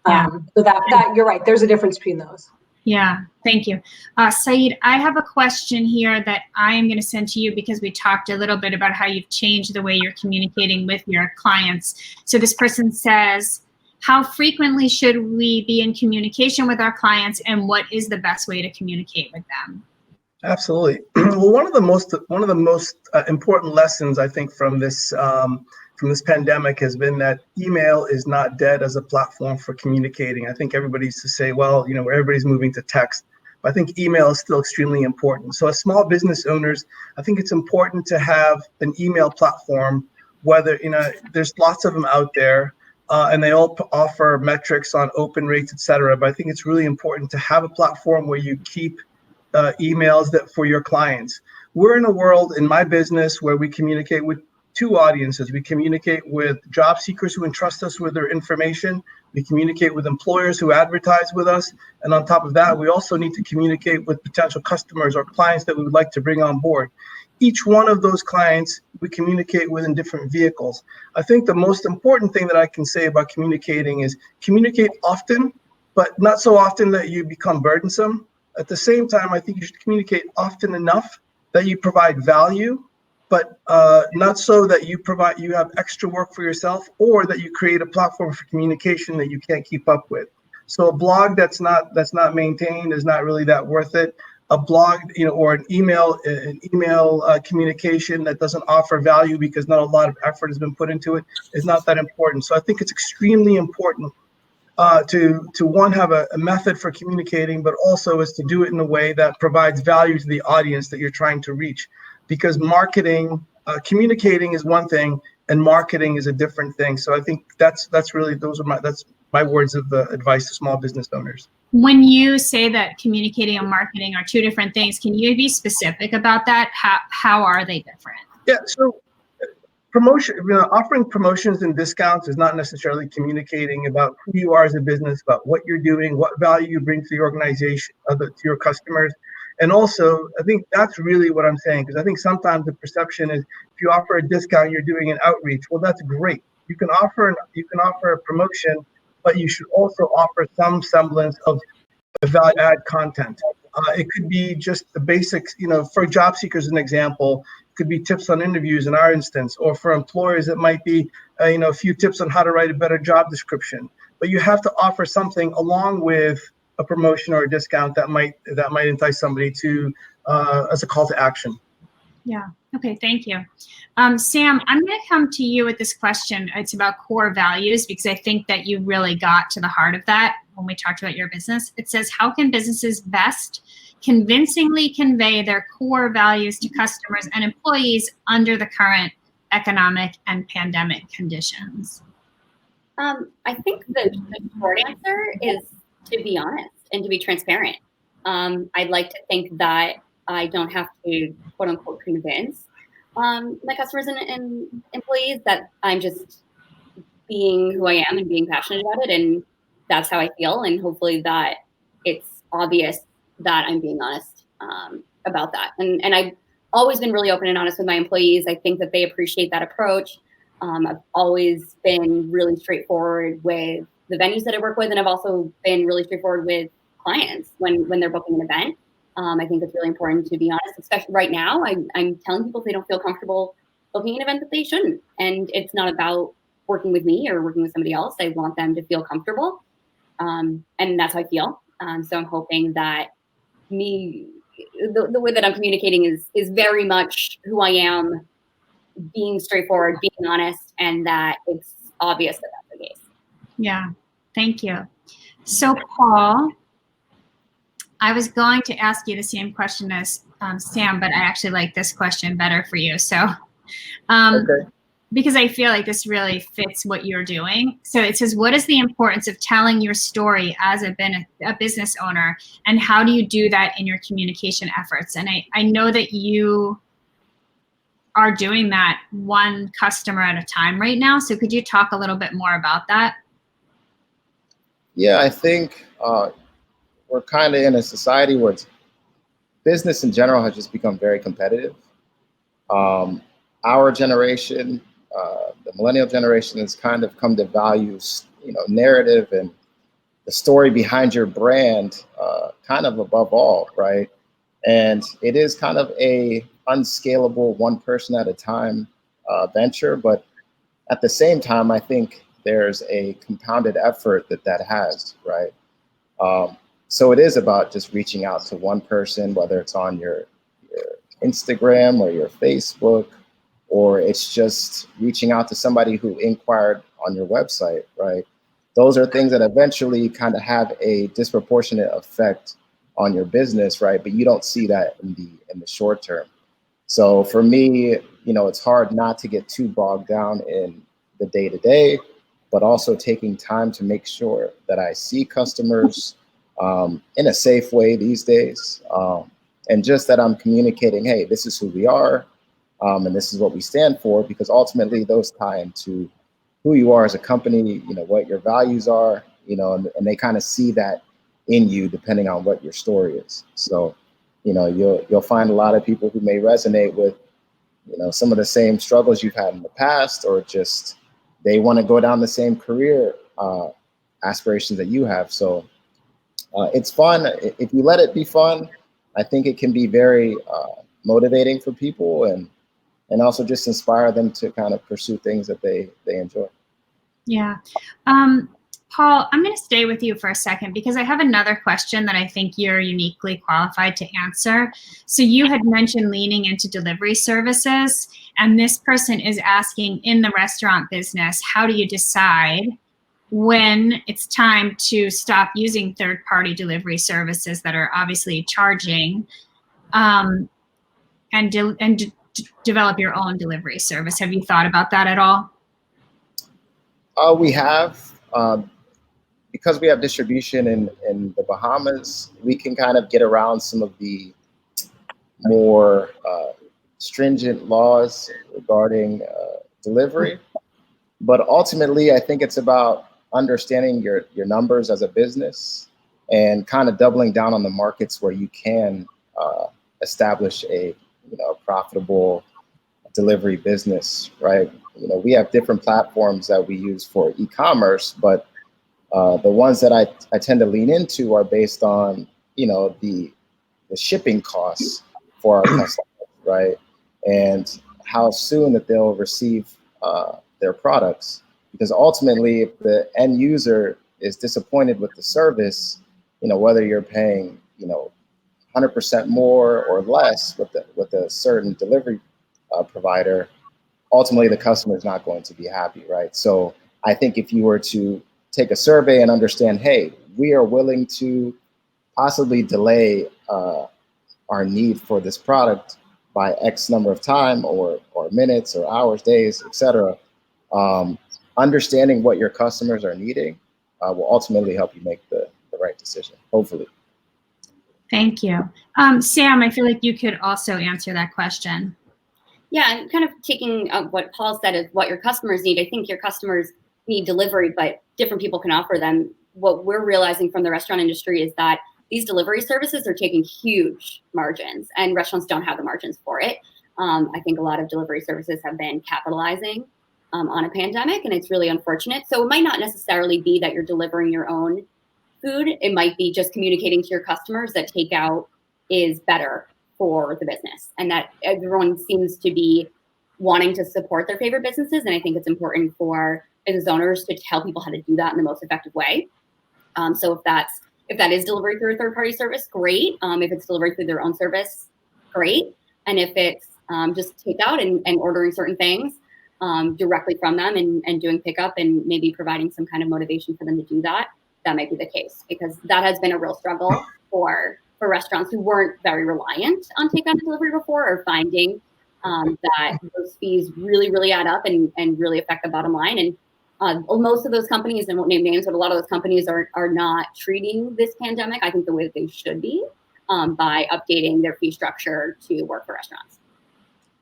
So that you're right. There's a difference between those. Yeah, thank you. Saïd, I have a question here that I am going to send to you because we talked a little bit about how you've changed the way you're communicating with your clients. So this person says, how frequently should we be in communication with our clients, and what is the best way to communicate with them? Absolutely. Well, one of the most important lessons I think from this pandemic has been that email is not dead as a platform for communicating. I think everybody used to say, well, everybody's moving to text, but I think email is still extremely important. So as small business owners, I think it's important to have an email platform, whether, there's lots of them out there, and they all offer metrics on open rates, et cetera. But I think it's really important to have a platform where you keep emails that for your clients. We're in a world in my business where we communicate with two audiences. We communicate with job seekers who entrust us with their information. We communicate with employers who advertise with us. And on top of that, we also need to communicate with potential customers or clients that we would like to bring on board. Each one of those clients we communicate with in different vehicles. I think the most important thing that I can say about communicating is communicate often, but not so often that you become burdensome. At the same time, I think you should communicate often enough that you provide value, but not so that you have extra work for yourself, or that you create a platform for communication that you can't keep up with. So a blog that's not maintained is not really that worth it. A blog, or an email communication that doesn't offer value because not a lot of effort has been put into it is not that important. So I think it's extremely important to one, have a method for communicating, but also is to do it in a way that provides value to the audience that you're trying to reach. Because communicating is one thing, and marketing is a different thing. So I think that's my words of advice to small business owners. When you say that communicating and marketing are two different things, can you be specific about that? How are they different? Yeah, so offering promotions and discounts is not necessarily communicating about who you are as a business, about what you're doing, what value you bring to the organization, to your customers. And also, I think that's really what I'm saying, because I think sometimes the perception is if you offer a discount, you're doing an outreach. Well, that's great. You can offer a promotion but you should also offer some semblance of value add content. It could be just the basics, for job seekers, an example, it could be tips on interviews in our instance, or for employers, it might be, a few tips on how to write a better job description. But you have to offer something along with a promotion or a discount that might entice somebody to, as a call to action. Yeah. Okay. Thank you. Sam, I'm going to come to you with this question. It's about core values, because I think that you really got to the heart of that when we talked about your business. It says, how can businesses best convincingly convey their core values to customers and employees under the current economic and pandemic conditions? I think the short answer is to be honest and to be transparent. I'd like to think that I don't have to, quote unquote, convince my customers and employees that I'm just being who I am and being passionate about it. And that's how I feel. And hopefully that it's obvious that I'm being honest about that. And I've always been really open and honest with my employees. I think that they appreciate that approach. I've always been really straightforward with the venues that I work with. And I've also been really straightforward with clients when they're booking an event. I think it's really important to be honest, especially right now. I'm telling people if they don't feel comfortable booking an event that they shouldn't. And it's not about working with me or working with somebody else. I want them to feel comfortable. And that's how I feel. So I'm hoping that the way that I'm communicating is very much who I am, being straightforward, being honest, and that it's obvious that that's the case. Yeah, thank you. So Paul, I was going to ask you the same question as Sam, but I actually like this question better for you. So, Okay. Because I feel like this really fits what you're doing. So it says, what is the importance of telling your story as a business owner, and how do you do that in your communication efforts? And I know that you are doing that one customer at a time right now. So could you talk a little bit more about that? Yeah, I think we're kind of in a society where business in general has just become very competitive. Our generation, the millennial generation, has kind of come to value, narrative and the story behind your brand, kind of above all, right? And it is kind of a unscalable, one person at a time venture, but at the same time, I think there's a compounded effort that has, right? So it is about just reaching out to one person, whether it's on your Instagram or your Facebook, or it's just reaching out to somebody who inquired on your website, right? Those are things that eventually kind of have a disproportionate effect on your business, right? But you don't see that in the short term. So for me, it's hard not to get too bogged down in the day-to-day, but also taking time to make sure that I see customers in a safe way these days. And just that I'm communicating, hey, this is who we are, and this is what we stand for, because ultimately those tie into who you are as a company, what your values are, and they kind of see that in you depending on what your story is. So, you'll find a lot of people who may resonate with, some of the same struggles you've had in the past, or just they want to go down the same career aspirations that you have. So it's fun. If you let it be fun, I think it can be very motivating for people, and also just inspire them to kind of pursue things that they enjoy. Yeah. Paul, I'm going to stay with you for a second because I have another question that I think you're uniquely qualified to answer. So you had mentioned leaning into delivery services, and this person is asking, in the restaurant business, how do you decide when it's time to stop using third-party delivery services that are obviously charging, and develop your own delivery service? Have you thought about that at all? We have. Because we have distribution in the Bahamas, we can kind of get around some of the more stringent laws regarding delivery. But ultimately, I think it's about understanding your numbers as a business and kind of doubling down on the markets where you can establish a profitable delivery business, right? We have different platforms that we use for e-commerce, but The ones that I tend to lean into are based on, the shipping costs for our customers, right? And how soon that they'll receive their products. Because ultimately, if the end user is disappointed with the service, whether you're paying, 100% more or less with a certain delivery provider, ultimately the customer is not going to be happy, right? So I think if you were to take a survey and understand, hey, we are willing to possibly delay our need for this product by X number of time or minutes or hours, days, etc. Understanding what your customers are needing will ultimately help you make the right decision, hopefully. Thank you. Sam, I feel like you could also answer that question. Yeah, and kind of taking what Paul said is what your customers need. I think your customers need delivery, but different people can offer them. What we're realizing from the restaurant industry is that these delivery services are taking huge margins, and restaurants don't have the margins for it. I think a lot of delivery services have been capitalizing on a pandemic, and it's really unfortunate. So it might not necessarily be that you're delivering your own food. It might be just communicating to your customers that takeout is better for the business, and that everyone seems to be wanting to support their favorite businesses. And I think it's important for business owners to tell people how to do that in the most effective way. So if that is delivery through a third-party service, great. If it's delivery through their own service, great. And if it's just takeout and ordering certain things directly from them and doing pickup and maybe providing some kind of motivation for them to do that, that might be the case, because that has been a real struggle for restaurants who weren't very reliant on takeout and delivery before, or finding that those fees really, really add up and really affect the bottom line. And most of those companies, and won't name names, but a lot of those companies are not treating this pandemic, I think, the way that they should be, by updating their fee structure to work for restaurants.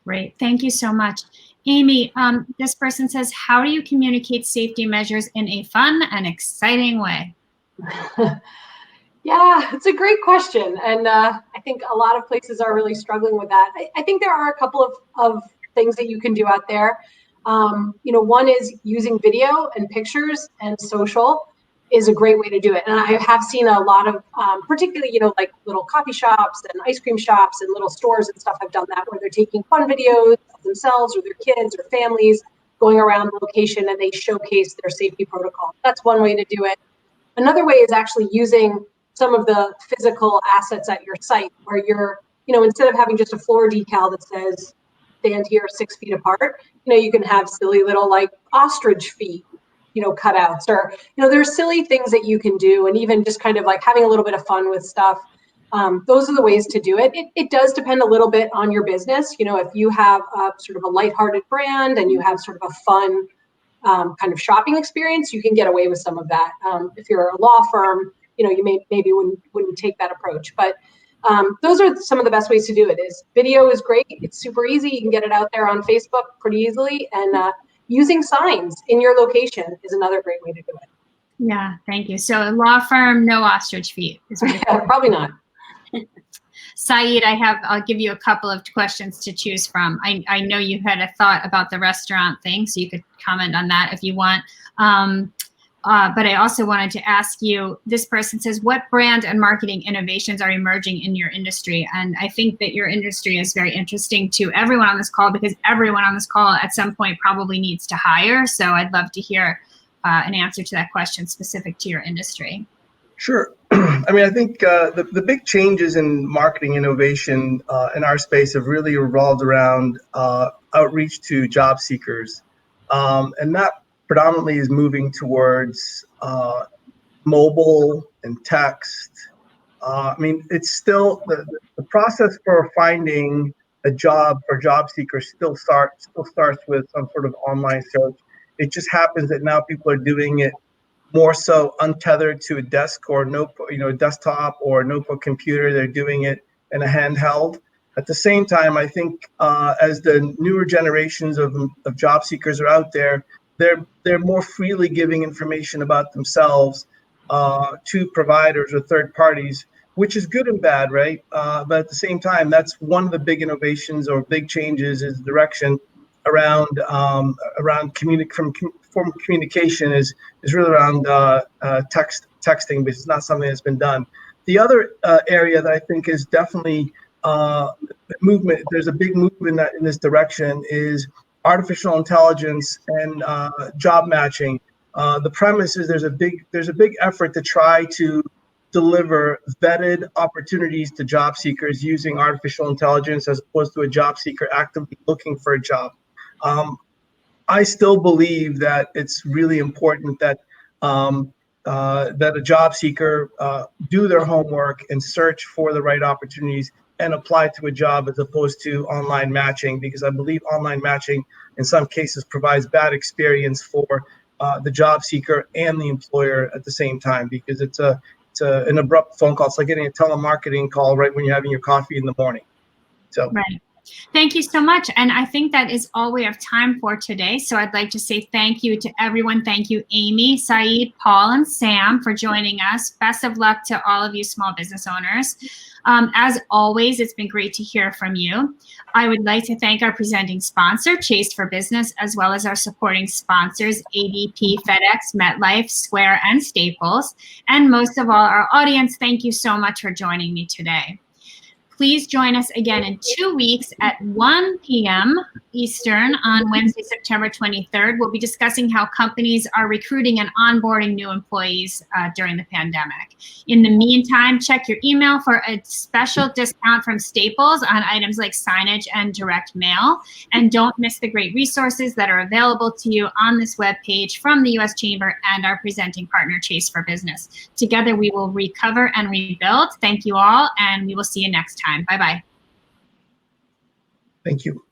Great, thank you so much. Amy, this person says, how do you communicate safety measures in a fun and exciting way? Yeah, it's a great question. And I think a lot of places are really struggling with that. I think there are a couple of things that you can do out there. One is using video and pictures, and social is a great way to do it. And I have seen a lot of, particularly, like little coffee shops and ice cream shops and little stores and stuff have done that, where they're taking fun videos of themselves or their kids or families going around the location, and they showcase their safety protocol. That's one way to do it. Another way is actually using some of the physical assets at your site, where you're, instead of having just a floor decal that says stand here 6 feet apart, you can have silly little like ostrich feet, cutouts, or, there's silly things that you can do. And even just kind of like having a little bit of fun with stuff. Those are the ways to do it. It does depend a little bit on your business. If you have sort of a lighthearted brand and you have sort of a fun kind of shopping experience, you can get away with some of that. If you're a law firm, you maybe wouldn't take that approach. But those are some of the best ways to do it. Is video is great. It's super easy. You can get it out there on Facebook pretty easily. And using signs in your location is another great way to do it. Yeah, thank you. So a law firm, no ostrich feet. Yeah, probably not. Saïd, I'll give you a couple of questions to choose from. I know you had a thought about the restaurant thing, so you could comment on that if you want. But I also wanted to ask you, this person says, what brand and marketing innovations are emerging in your industry? And I think that your industry is very interesting to everyone on this call, because everyone on this call at some point probably needs to hire. So I'd love to hear an answer to that question specific to your industry. Sure. I think the big changes in marketing innovation in our space have really revolved around outreach to job seekers. And that predominantly is moving towards mobile and text. It's still the process for finding a job for job seekers still starts with some sort of online search. It just happens that now people are doing it more so untethered to a desk or notebook, desktop or notebook computer. They're doing it in a handheld. At the same time, I think as the newer generations of job seekers are out there, they're more freely giving information about themselves to providers or third parties, which is good and bad, right? But at the same time, that's one of the big innovations or big changes is direction around form of communication is really around texting, because it's not something that's been done. The other area that I think is definitely movement, there's a big movement in this direction, is artificial intelligence and job matching. The premise is there's a big effort to try to deliver vetted opportunities to job seekers using artificial intelligence, as opposed to a job seeker actively looking for a job. I still believe that it's really important that that a job seeker do their homework and search for the right opportunities and apply to a job, as opposed to online matching, because I believe online matching in some cases provides bad experience for the job seeker and the employer at the same time, because it's an abrupt phone call. It's like getting a telemarketing call right when you're having your coffee in the morning. So. Right. Thank you so much. And I think that is all we have time for today. So I'd like to say thank you to everyone. Thank you, Amy, Saïd, Paul, and Sam for joining us. Best of luck to all of you small business owners. As always, it's been great to hear from you. I would like to thank our presenting sponsor, Chase for Business, as well as our supporting sponsors, ADP, FedEx, MetLife, Square, and Staples. And most of all, our audience, thank you so much for joining me today. Please join us again in 2 weeks at 1 p.m. Eastern on Wednesday, September 23rd. We'll be discussing how companies are recruiting and onboarding new employees during the pandemic. In the meantime, check your email for a special discount from Staples on items like signage and direct mail. And don't miss the great resources that are available to you on this webpage from the U.S. Chamber and our presenting partner, Chase for Business. Together, we will recover and rebuild. Thank you all, and we will see you next time. Bye-bye. Thank you.